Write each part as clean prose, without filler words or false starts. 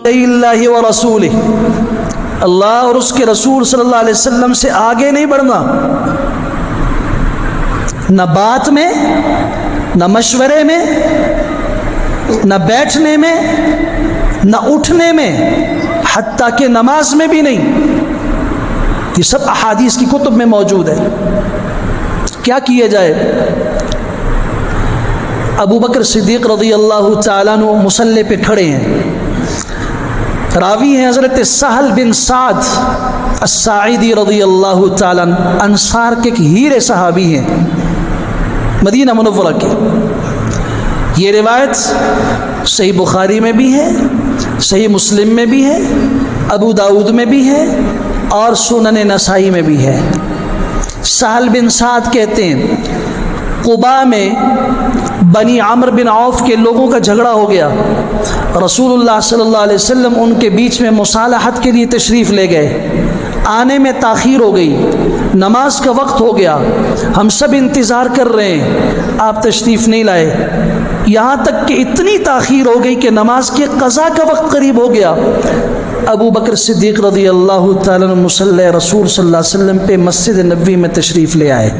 اللہ و رسولہ، اللہ اور اس کے رسول صلی اللہ علیہ وسلم سے آگے نہیں بڑھنا، نہ بات میں، نہ مشورے میں، نہ بیٹھنے میں، نہ اٹھنے میں، حتیٰ کہ نماز میں بھی نہیں۔ یہ سب احادیث کی کتب میں موجود ہے۔ کیا کیا جائے؟ ابو بکر صدیق رضی اللہ تعالیٰ عنہ مصلی پہ کھڑے ہیں، راوی ہیں حضرت سہل بن سعد الساعدی رضی اللہ تعالیٰ عنہ، انصار کے ایک ہیرے صحابی ہیں، مدینہ منورہ کے۔ یہ روایت صحیح بخاری میں بھی ہے، صحیح مسلم میں بھی ہے، ابو داود میں بھی ہے اور سنن نسائی میں بھی ہے۔ سہل بن سعد کہتے ہیں قباء میں بنی عمرو بن عوف کے لوگوں کا جھگڑا ہو گیا، رسول اللہ صلی اللہ علیہ وسلم ان کے بیچ میں مصالحت کے لیے تشریف لے گئے، آنے میں تاخیر ہو گئی، نماز کا وقت ہو گیا، ہم سب انتظار کر رہے ہیں، آپ تشریف نہیں لائے، یہاں تک کہ اتنی تاخیر ہو گئی کہ نماز کے قضا کا وقت قریب ہو گیا۔ ابو بکر صدیق رضی اللہ تعالیٰ عنہ مصلی رسول صلی اللہ علیہ وسلم پہ مسجد نبوی میں تشریف لے آئے،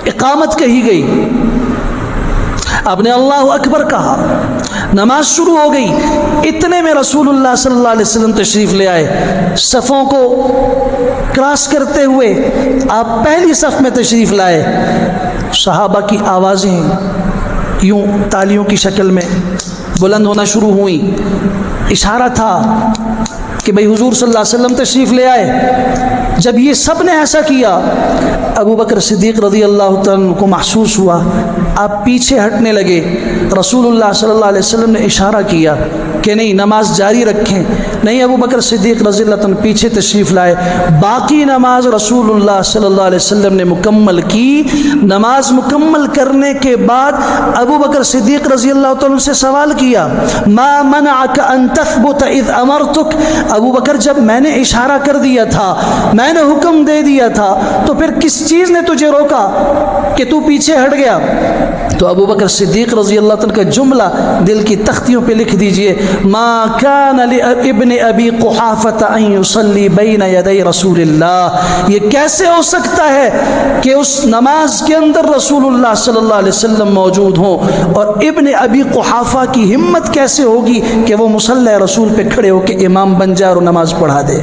اقامت کہی گئی، آپ نے اللہ اکبر کہا، نماز شروع ہو گئی، اتنے میں رسول اللہ صلی اللہ علیہ وسلم تشریف لے آئے، صفوں کو کراس کرتے ہوئے آپ پہلی صف میں تشریف لائے، صحابہ کی آوازیں یوں تالیوں کی شکل میں بلند ہونا شروع ہوئیں، اشارہ تھا کہ بھئی حضور صلی اللہ علیہ وسلم تشریف لے آئے۔ جب یہ سب نے ایسا کیا، ابو بکر صدیق رضی اللہ تعالیٰ کو محسوس ہوا، آپ پیچھے ہٹنے لگے، رسول اللہ صلی اللہ علیہ وسلم نے اشارہ کیا کہ نہیں نماز جاری رکھیں، نہیں ابو بکر صدیق رضی اللہ عنہ پیچھے تشریف لائے، باقی نماز رسول اللہ صلی اللہ علیہ وسلم نے مکمل کی۔ نماز مکمل کرنے کے بعد ابو بکر صدیق رضی اللہ عنہ سے سوال کیا، ما منعک ان تثبت اذ امرتک، ابو بکر جب میں نے اشارہ کر دیا تھا، میں نے حکم دے دیا تھا، تو پھر کس چیز نے تجھے روکا کہ تو پیچھے ہٹ گیا؟ تو ابو بکر صدیق رضی اللہ عنہ کا جملہ دل کی تختیوں پہ لکھ دیجئے، ما کان لابن ابی قحافۃ ان یصلی بین یدی رسول اللہ، یہ کیسے ہو سکتا ہے کہ اس نماز کے اندر رسول اللہ صلی اللہ علیہ وسلم موجود ہوں، اور ابن ابی قحافہ کی ہمت کیسے ہوگی کہ وہ مصلی رسول پہ کھڑے ہو کے امام بن جائے اور نماز پڑھا دے؟